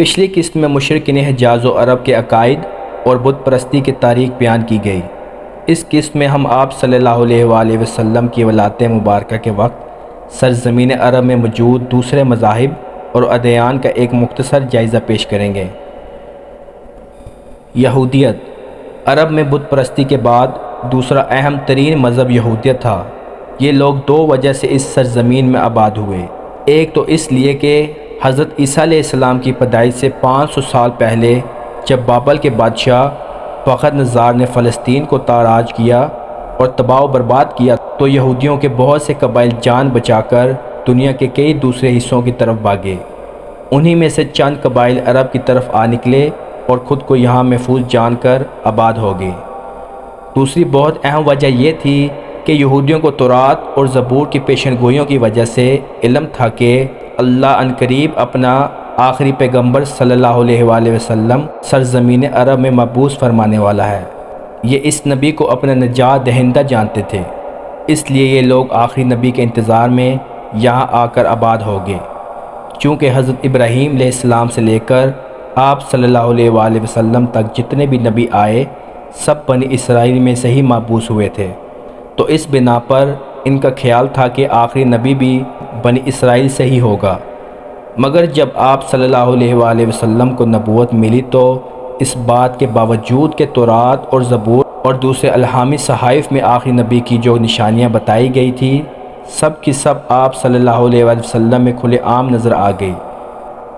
پچھلی قسط میں مشرکین حجاز و عرب کے عقائد اور بت پرستی کی تاریخ بیان کی گئی۔ اس قسط میں ہم آپ صلی اللہ علیہ وآلہ وسلم کی ولادت مبارکہ کے وقت سرزمین عرب میں موجود دوسرے مذاہب اور ادیان کا ایک مختصر جائزہ پیش کریں گے۔ یہودیت عرب میں بت پرستی کے بعد دوسرا اہم ترین مذہب یہودیت تھا۔ یہ لوگ دو وجہ سے اس سرزمین میں آباد ہوئے۔ ایک تو اس لیے کہ حضرت عیسیٰ علیہ السلام کی پیدائش سے 500 سال پہلے جب بابل کے بادشاہ فخر نظار نے فلسطین کو تاراج کیا اور تباہ و برباد کیا تو یہودیوں کے بہت سے قبائل جان بچا کر دنیا کے کئی دوسرے حصوں کی طرف بھاگے۔ انہی میں سے چند قبائل عرب کی طرف آ نکلے اور خود کو یہاں محفوظ جان کر آباد ہو گئے۔ دوسری بہت اہم وجہ یہ تھی کہ یہودیوں کو تورات اور زبور کی پیشن گوئیوں کی وجہ سے علم تھا کہ اللہ عنقریب اپنا آخری پیغمبر صلی اللہ علیہ وآلہ وسلم سرزمین عرب میں مبعوث فرمانے والا ہے۔ یہ اس نبی کو اپنا نجات دہندہ جانتے تھے، اس لیے یہ لوگ آخری نبی کے انتظار میں یہاں آ کر آباد ہو گئے۔ چونکہ حضرت ابراہیم علیہ السلام سے لے کر آپ صلی اللہ علیہ وآلہ وسلم تک جتنے بھی نبی آئے سب بنی اسرائیل میں سے ہی مبعوث ہوئے تھے، تو اس بنا پر ان کا خیال تھا کہ آخری نبی بھی بنی اسرائیل سے ہی ہوگا۔ مگر جب آپ صلی اللہ علیہ وآلہ وسلم کو نبوت ملی تو اس بات کے باوجود کہ تورات اور زبور اور دوسرے الہامی صحائف میں آخری نبی کی جو نشانیاں بتائی گئی تھی سب کی سب آپ صلی اللہ علیہ وآلہ وسلم میں کھلے عام نظر آ گئی۔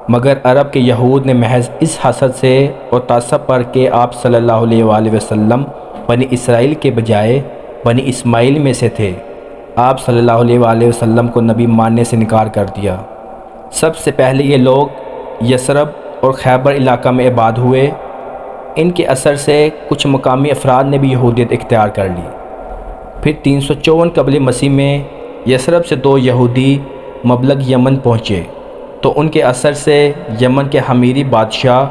مگر عرب کے یہود نے محض اس حسد سے اور تعصب پر کہ آپ صلی اللہ علیہ وآلہ وسلم بنی اسرائیل کے بجائے بنی اسماعیل میں سے تھے، آپ صلی اللہ علیہ وآلہ وسلم کو نبی ماننے سے انکار کر دیا۔ سب سے پہلے یہ لوگ یثرب اور خیبر علاقہ میں آباد ہوئے۔ ان کے اثر سے کچھ مقامی افراد نے بھی یہودیت اختیار کر لی۔ پھر 354 قبل مسیح میں یثرب سے دو یہودی مبلغ یمن پہنچے تو ان کے اثر سے یمن کے حمیری بادشاہ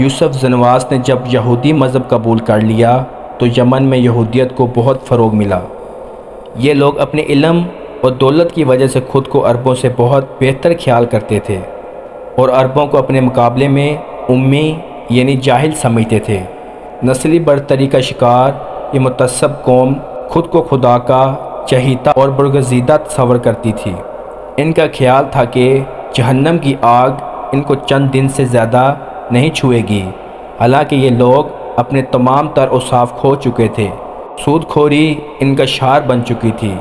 یوسف زنواس نے جب یہودی مذہب قبول کر لیا تو یمن میں یہودیت کو بہت فروغ ملا۔ یہ لوگ اپنے علم اور دولت کی وجہ سے خود کو عربوں سے بہت بہتر خیال کرتے تھے اور عربوں کو اپنے مقابلے میں امی یعنی جاہل سمجھتے تھے۔ نسلی برتری کا شکار یہ متعصب قوم خود کو خدا کا چہیتا اور برگزیدہ تصور کرتی تھی۔ ان کا خیال تھا کہ جہنم کی آگ ان کو چند دن سے زیادہ نہیں چھوئے گی، حالانکہ یہ لوگ اپنے تمام تر اوصاف کھو چکے تھے۔ سود خوری ان کا شعار بن چکی تھی۔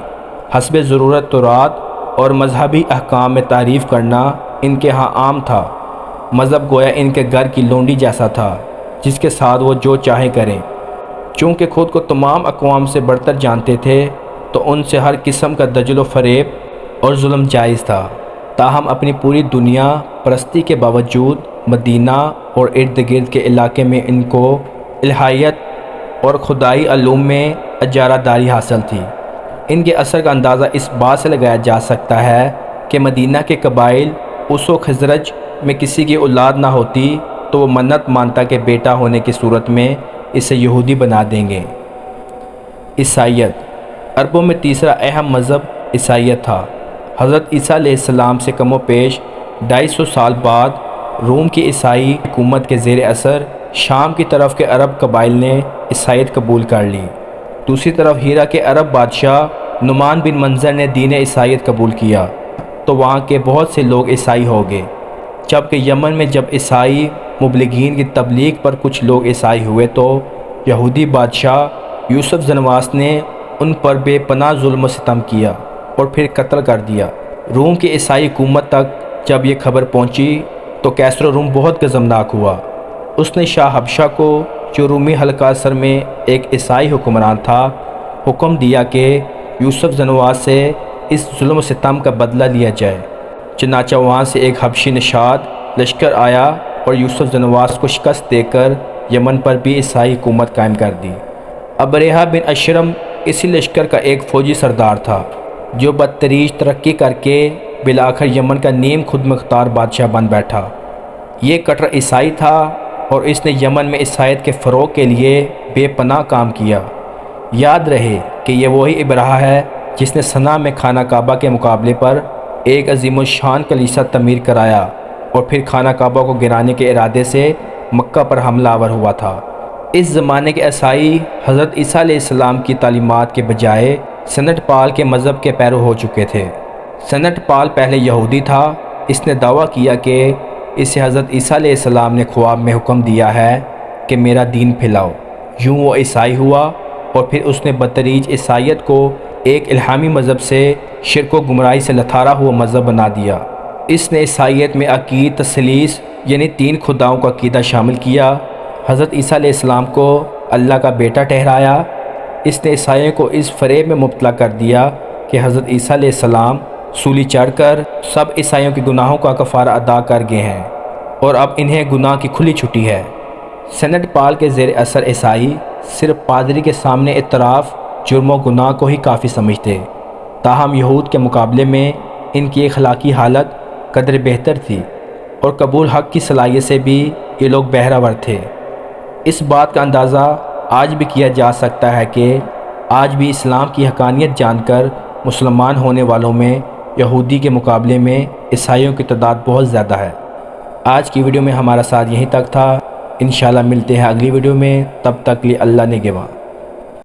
حسب ضرورت تورات اور مذہبی احکام میں تعریف کرنا ان کے ہاں عام تھا۔ مذہب گویا ان کے گھر کی لونڈی جیسا تھا جس کے ساتھ وہ جو چاہے کریں۔ چونکہ خود کو تمام اقوام سے برتر جانتے تھے تو ان سے ہر قسم کا دجل و فریب اور ظلم جائز تھا۔ تاہم اپنی پوری دنیا پرستی کے باوجود مدینہ اور ارد گرد کے علاقے میں ان کو الہیت اور خدائی علوم میں اجارہ داری حاصل تھی۔ ان کے اثر کا اندازہ اس بات سے لگایا جا سکتا ہے کہ مدینہ کے قبائل اوس و خزرج میں کسی کی اولاد نہ ہوتی تو وہ منت مانتا کہ بیٹا ہونے کی صورت میں اسے یہودی بنا دیں گے۔ عیسائیت عربوں میں تیسرا اہم مذہب عیسائیت تھا۔ حضرت عیسیٰ علیہ السلام سے کم و بیش 250 سال بعد روم کی عیسائی حکومت کے زیر اثر شام کی طرف کے عرب قبائل نے عیسائیت قبول کر لی۔ دوسری طرف ہیرا کے عرب بادشاہ نعمان بن منظر نے دین عیسائیت قبول کیا تو وہاں کے بہت سے لوگ عیسائی ہو گئے، جبکہ یمن میں جب عیسائی مبلغین کی تبلیغ پر کچھ لوگ عیسائی ہوئے تو یہودی بادشاہ یوسف زنواس نے ان پر بے پناہ ظلم و ستم کیا اور پھر قتل کر دیا۔ روم کی عیسائی حکومت تک جب یہ خبر پہنچی تو کیسر روم بہت غضبناک ہوا۔ اس نے شاہ حبشہ کو جو رومی حلقہ سر میں ایک عیسائی حکمران تھا حکم دیا کہ یوسف زنواس سے اس ظلم و ستم کا بدلہ لیا جائے۔ چنانچہ وہاں سے ایک حبشی نژاد لشکر آیا اور یوسف زنواس کو شکست دے کر یمن پر بھی عیسائی حکومت قائم کر دی۔ ابرہہ بن اشرم اسی لشکر کا ایک فوجی سردار تھا جو بدتریج ترقی کر کے بالآخر یمن کا نیم خود مختار بادشاہ بن بیٹھا۔ یہ کٹر عیسائی تھا اور اس نے یمن میں عیسائیت کے فروغ کے لیے بے پناہ کام کیا۔ یاد رہے کہ یہ وہی ابرہہ ہے جس نے صنعا میں خانہ کعبہ کے مقابلے پر ایک عظیم الشان کلیسا تعمیر کرایا اور پھر خانہ کعبہ کو گرانے کے ارادے سے مکہ پر حملہ آور ہوا تھا۔ اس زمانے کے عیسائی حضرت عیسیٰ علیہ السلام کی تعلیمات کے بجائے سنٹ پال کے مذہب کے پیرو ہو چکے تھے۔ سنٹ پال پہلے یہودی تھا۔ اس نے دعویٰ کیا کہ اسے حضرت عیسیٰ علیہ السلام نے خواب میں حکم دیا ہے کہ میرا دین پھیلاؤ۔ یوں وہ عیسائی ہوا اور پھر اس نے بتدریج عیسائیت کو ایک الہامی مذہب سے شرک و گمراہی سے لتھارا ہوا مذہب بنا دیا۔ اس نے عیسائیت میں عقید تثلیث یعنی 3 خداؤں کا عقیدہ شامل کیا۔ حضرت عیسیٰ علیہ السلام کو اللہ کا بیٹا ٹھہرایا۔ اس نے عیسائیوں کو اس فریب میں مبتلا کر دیا کہ حضرت عیسیٰ علیہ السلام سولی چڑھ کر سب عیسائیوں کے گناہوں کا کفارہ ادا کر گئے ہیں اور اب انہیں گناہ کی کھلی چھٹی ہے۔ سنٹ پال کے زیر اثر عیسائی صرف پادری کے سامنے اعتراف جرم و گناہ کو ہی کافی سمجھتے، تاہم یہود کے مقابلے میں ان کی اخلاقی حالت قدر بہتر تھی اور قبول حق کی صلاحیت سے بھی یہ لوگ بہرہ ور تھے۔ اس بات کا اندازہ آج بھی کیا جا سکتا ہے کہ آج بھی اسلام کی حقانیت جان کر مسلمان ہونے والوں میں یہودی کے مقابلے میں عیسائیوں کی تعداد بہت زیادہ ہے۔ آج کی ویڈیو میں ہمارا ساتھ یہیں تک تھا۔ انشاءاللہ ملتے ہیں اگلی ویڈیو میں، تب تک لیے اللہ نگہباں۔